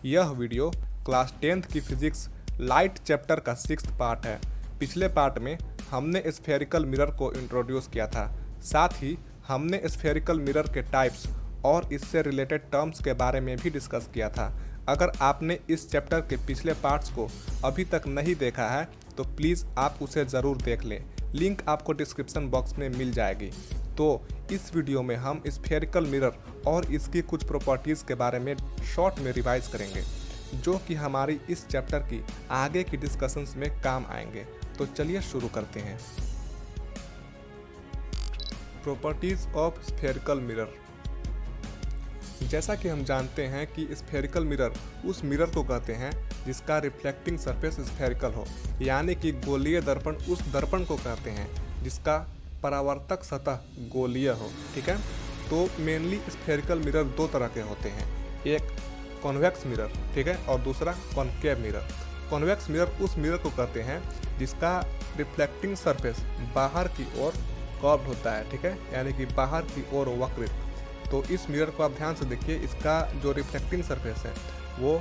यह video class 10th की physics light chapter का 6th पार्ट है। पिछले पार्ट में हमने स्फेरिकल मिरर को इंट्रोड्यूस किया था, साथ ही हमने स्फेरिकल मिरर के टाइप्स और इससे रिलेटेड टर्म्स के बारे में भी डिस्कस किया था। अगर आपने इस चैप्टर के पिछले पार्ट्स को अभी तक नहीं देखा है तो प्लीज़ आप उसे ज़रूर देख लें, लिंक आपको डिस्क्रिप्शन बॉक्स में मिल जाएगी। तो इस वीडियो में हम स्फेरिकल मिरर और इसकी कुछ प्रॉपर्टीज़ के बारे में शॉर्ट में रिवाइज करेंगे, जो कि हमारी इस चैप्टर की आगे की डिस्कशंस में काम आएंगे। तो चलिए शुरू करते हैं। Properties of spherical mirror. जैसा कि हम जानते हैं कि स्फेरिकल मिरर उस मिरर को कहते हैं जिसका रिफ्लेक्टिंग सरफेस स्फेरिकल हो, यानी कि गोलीय दर्पण उस दर्पण को कहते हैं जिसका परावर्तक सतह गोलीय हो। ठीक है, तो मेनली स्फेरिकल मिरर दो तरह के होते हैं, एक कॉन्वेक्स मिरर, ठीक है, और दूसरा कॉनकेव मिरर। कॉन्वेक्स मिरर उस मिरर को कहते हैं जिसका रिफ्लेक्टिंग सरफेस बाहर की ओर कर्व्ड होता है, ठीक है, यानी कि बाहर की ओर वक्रित। तो इस मिरर को आप ध्यान से देखिए, इसका जो रिफ्लेक्टिंग सरफेस है वो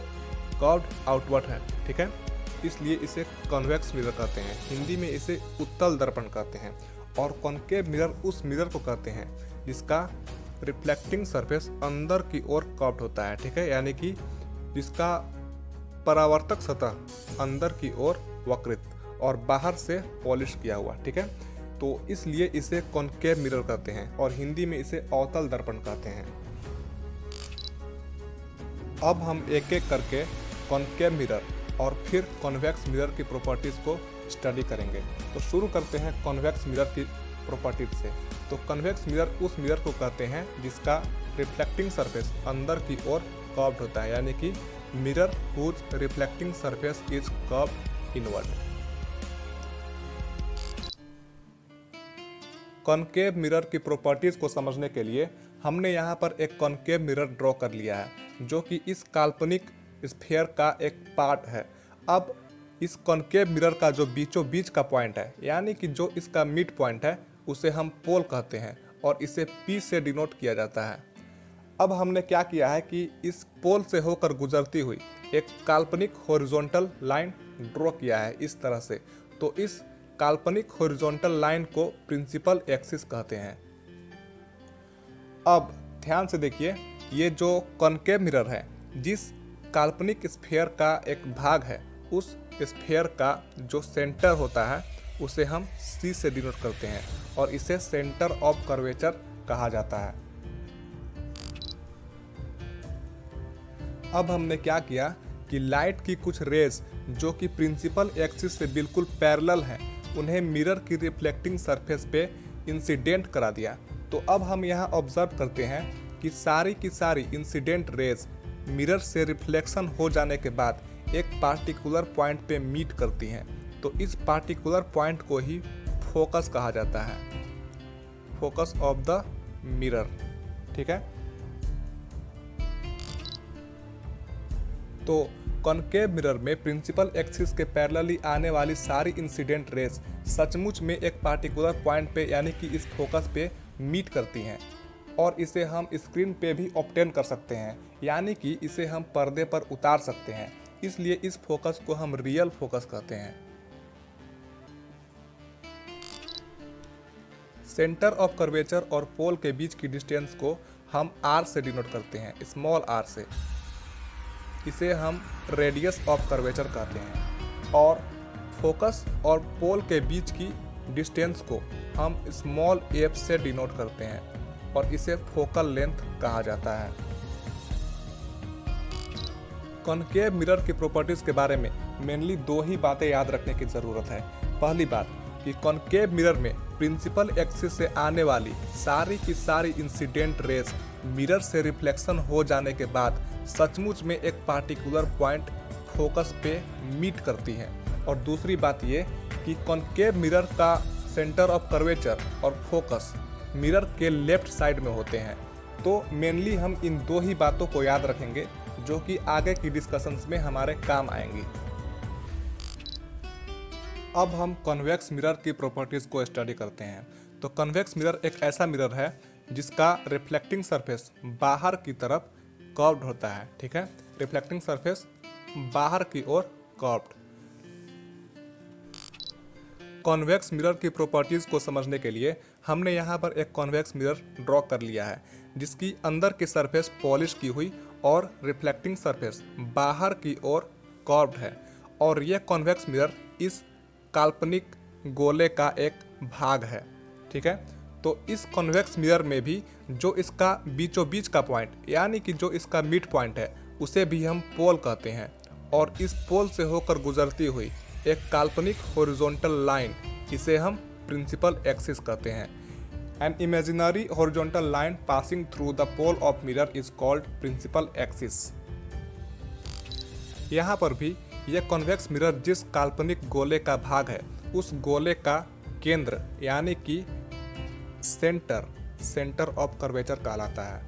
कर्व्ड आउटवर्ड है, ठीक है, इसलिए इसे कॉन्वेक्स मिरर कहते हैं। हिंदी में इसे उत्तल दर्पण कहते हैं। और कॉनकेव मिरर उस मिरर को कहते हैं जिसका रिफ्लेक्टिंग सरफेस अंदर की ओर कर्व्ड होता है, ठीक है, यानी कि जिसका परावर्तक सतह अंदर की ओर वक्रित और बाहर से पॉलिश किया हुआ, ठीक है, तो इसलिए इसे कॉनकेव मिरर कहते हैं और हिंदी में इसे अवतल दर्पण कहते हैं। अब हम एक एक करके कॉनकेव मिरर और फिर कॉन्वेक्स मिरर की प्रॉपर्टीज़ को स्टडी करेंगे। तो शुरू करते हैं कॉन्वेक्स मिरर की प्रॉपर्टीज से। तो कॉन्वेक्स मिरर उस मिरर को कहते हैं जिसका रिफ्लेक्टिंग सरफेस अंदर की ओर कर्व्ड होता है, यानी कि mirror whose reflecting surface is curved inward. Concave mirror की प्रॉपर्टीज को समझने के लिए हमने यहाँ पर एक कॉनकेव मिरर ड्रॉ कर लिया है, जो कि इस काल्पनिक स्फीयर का एक पार्ट है। अब इस कॉनकेव मिरर का जो बीचों बीच का पॉइंट है, यानी कि जो इसका मिड पॉइंट है, उसे हम पोल कहते हैं और इसे P से डिनोट किया जाता है। अब हमने क्या किया है कि इस पोल से होकर गुजरती हुई एक काल्पनिक हॉरिजॉन्टल लाइन ड्रॉ किया है इस तरह से। तो इस काल्पनिक हॉरिजॉन्टल लाइन को प्रिंसिपल एक्सिस कहते हैं। अब ध्यान से देखिए, ये जो कॉनकेव मिरर है, जिस काल्पनिक स्फीयर का एक भाग है, उस स्फीयर का जो सेंटर होता है उसे हम C से डिनोट करते हैं और इसे सेंटर ऑफ कर्वेचर कहा जाता है। अब हमने क्या किया कि लाइट की कुछ रेज जो कि प्रिंसिपल एक्सिस से बिल्कुल पैरेलल हैं, उन्हें मिरर की रिफ्लेक्टिंग सरफेस पे इंसिडेंट करा दिया। तो अब हम यहाँ ऑब्जर्व करते हैं कि सारी की सारी इंसिडेंट रेज मिरर से रिफ्लेक्शन हो जाने के बाद एक पार्टिकुलर पॉइंट पे मीट करती हैं। तो इस पार्टिकुलर पॉइंट को ही फोकस कहा जाता है, फोकस ऑफ द मिरर, ठीक है। तो कॉनकेव मिरर में प्रिंसिपल एक्सिस के पैरेलली आने वाली सारी इंसिडेंट रेज सचमुच में एक पार्टिकुलर पॉइंट पे, यानी कि इस फोकस पे मीट करती हैं और इसे हम स्क्रीन पे भी ऑब्टेन कर सकते हैं, यानी कि इसे हम पर्दे पर उतार सकते हैं। इसलिए इस फोकस को हम रियल फोकस कहते हैं। सेंटर ऑफ कर्वेचर और पोल के बीच की डिस्टेंस को हम R से डिनोट करते हैं, स्मॉल r से। इसे हम रेडियस ऑफ कर्वेचर कहते हैं। और फोकस और पोल के बीच की डिस्टेंस को हम स्मॉल f से डिनोट करते हैं और इसे फोकल लेंथ कहा जाता है। कॉनकेव मिरर की प्रॉपर्टीज़ के बारे में मेनली दो ही बातें याद रखने की ज़रूरत है। पहली बात कि कॉनकेव मिरर में प्रिंसिपल एक्सिस से आने वाली सारी की सारी इंसिडेंट रेज मिरर से रिफ्लेक्शन हो जाने के बाद सचमुच में एक पार्टिकुलर पॉइंट फोकस पे मीट करती हैं। और दूसरी बात ये कि कॉनकेव मिरर का सेंटर ऑफ कर्वेचर और फोकस मिरर के लेफ्ट साइड में होते हैं। तो मेनली हम इन दो ही बातों को याद रखेंगे, जो कि आगे की डिस्कशंस में हमारे काम आएंगी। अब हम कॉन्वेक्स मिरर की प्रॉपर्टीज़ को स्टडी करते हैं। तो कॉन्वेक्स मिरर एक ऐसा मिरर है जिसका रिफ्लेक्टिंग सरफेस बाहर की तरफ कर्व्ड होता है, ठीक है। रिफ्लेक्टिंग सरफेस बाहर की ओर कर्व्ड। कॉन्वेक्स मिरर की प्रॉपर्टीज़ को समझने के लिए हमने यहाँ पर एक कॉन्वेक्स मिरर ड्रॉ कर लिया है, जिसकी अंदर की सरफेस पॉलिश की हुई और रिफ्लेक्टिंग सरफेस बाहर की ओर कर्व्ड है। और यह कॉन्वेक्स मिरर इस काल्पनिक गोले का एक भाग है। ठीक है, तो इस कॉन्वेक्स मिरर में भी जो इसका बीचों बीच का पॉइंट यानी कि जो इसका मिड पॉइंट है उसे भी हम पोल कहते हैं। और इस पोल से होकर गुजरती हुई एक काल्पनिक हॉरिजॉन्टल लाइन, इसे हम प्रिंसिपल एक्सिस कहते हैं। An imaginary horizontal line passing through the pole of mirror is called principal axis. यहाँ पर भी यह कॉन्वेक्स मिरर जिस काल्पनिक गोले का भाग है उस गोले का केंद्र यानी कि सेंटर ऑफ कर्वेचर कहलाता है।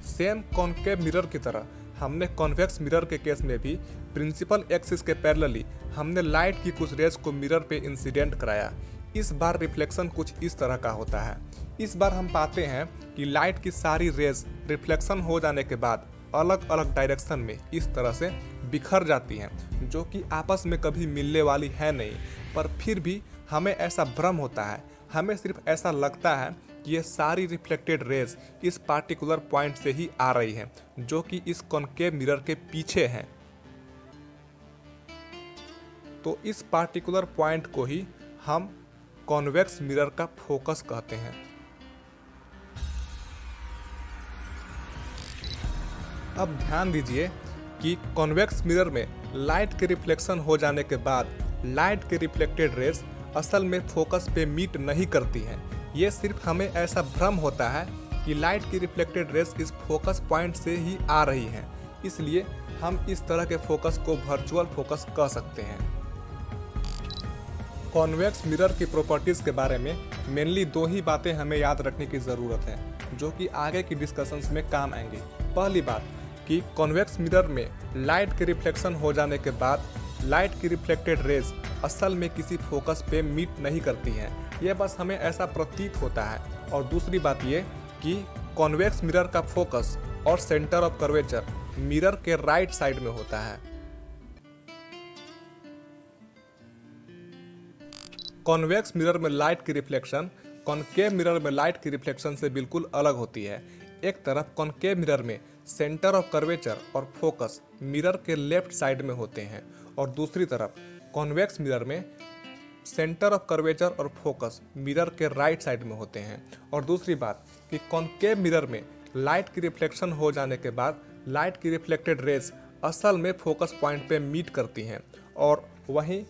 सेम कॉन्केव मिरर की तरह हमने कॉन्वेक्स मिरर के केस में भी प्रिंसिपल एक्सिस के पैरेलली हमने लाइट की कुछ रेज को मिरर पे इंसिडेंट कराया। इस बार रिफ्लेक्शन कुछ इस तरह का होता है। इस बार हम पाते हैं कि लाइट की सारी रेज रिफ्लेक्शन हो जाने के बाद अलग अलग डायरेक्शन में इस तरह से बिखर जाती हैं, जो कि आपस में कभी मिलने वाली है नहीं, पर फिर भी हमें ऐसा भ्रम होता है। हमें सिर्फ ऐसा लगता है कि ये सारी रिफ्लेक्टेड रेज इस पार्टिकुलर पॉइंट से ही आ रही हैं, जो कि इस कॉन्केव मिरर के पीछे हैं। तो इस पार्टिकुलर पॉइंट को ही हम कॉन्वेक्स मिरर का फोकस कहते हैं। अब ध्यान दीजिए कि कॉन्वेक्स मिरर में लाइट के रिफ्लेक्शन हो जाने के बाद लाइट के रिफ्लेक्टेड रेज असल में फोकस पे मीट नहीं करती हैं। ये सिर्फ हमें ऐसा भ्रम होता है कि लाइट की रिफ्लेक्टेड रेज इस फोकस पॉइंट से ही आ रही हैं, इसलिए हम इस तरह के फोकस को वर्चुअल फोकस कह सकते हैं। कॉन्वेक्स मिरर की प्रॉपर्टीज़ के बारे में मेनली दो ही बातें हमें याद रखने की ज़रूरत है, जो कि आगे की डिस्कशंस में काम आएंगी। पहली बात कि कॉन्वेक्स मिरर में लाइट के रिफ्लेक्शन हो जाने के बाद लाइट की रिफ्लेक्टेड रेज असल में किसी फोकस पे मीट नहीं करती हैं, यह बस हमें ऐसा प्रतीत होता है। और दूसरी बात ये कि कॉन्वेक्स मिरर का फोकस और सेंटर ऑफ कर्वेचर मिरर के राइट साइड में होता है। कॉन्वेक्स मिरर में लाइट की रिफ्लेक्शन कॉन्केव मिरर में लाइट की रिफ्लेक्शन से बिल्कुल अलग होती है। एक तरफ कॉन्केव मिरर में सेंटर ऑफ कर्वेचर और फोकस मिरर के लेफ्ट साइड में होते हैं, और दूसरी तरफ कॉन्वेक्स मिरर में सेंटर ऑफ कर्वेचर और फोकस मिरर के राइट साइड में होते हैं। और दूसरी बात कि कॉन्केव मिरर में लाइट की रिफ्लेक्शन हो जाने के बाद लाइट की रिफ्लेक्टेड रेज असल में फोकस पॉइंट पे मीट करती हैं, और वहीं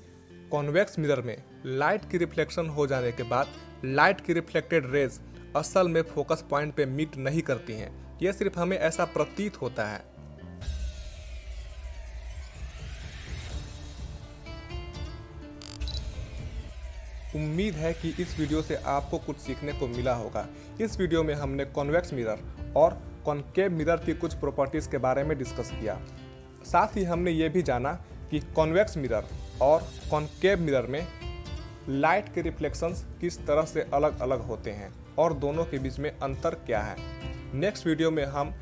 कॉन्वेक्स मिरर में लाइट की रिफ्लेक्शन हो जाने के बाद लाइट की रिफ्लेक्टेड रेज असल में फोकस पॉइंट पे मीट नहीं करती हैं। यह सिर्फ हमें ऐसा प्रतीत होता है। उम्मीद है कि इस वीडियो से आपको कुछ सीखने को मिला होगा। इस वीडियो में हमने कॉन्वेक्स मिरर और कॉन्केव मिरर की कुछ प्रॉपर्टीज़ के बारे में डिस्कस किया। साथ ही हमने ये भी जाना कि कॉन्वेक्स मिरर और कॉन्केव मिरर में लाइट के रिफ्लेक्शंस किस तरह से अलग अलग होते हैं और दोनों के बीच में अंतर क्या है। नेक्स्ट वीडियो में हम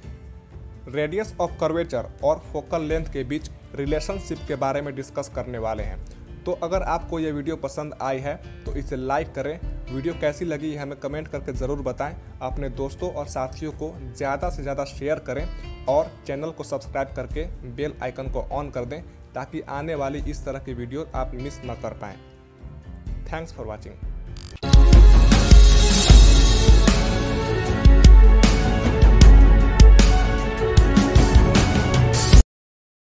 रेडियस ऑफ कर्वेचर और फोकल लेंथ के बीच रिलेशनशिप के बारे में डिस्कस करने वाले हैं। तो अगर आपको ये वीडियो पसंद आई है तो इसे लाइक करें। वीडियो कैसी लगी हमें कमेंट करके ज़रूर बताएं। अपने दोस्तों और साथियों को ज़्यादा से ज़्यादा शेयर करें और चैनल को सब्सक्राइब करके बेल आइकन को ऑन कर दें, ताकि आने वाली इस तरह की वीडियो आप मिस न कर पाएँ। Thanks for watching.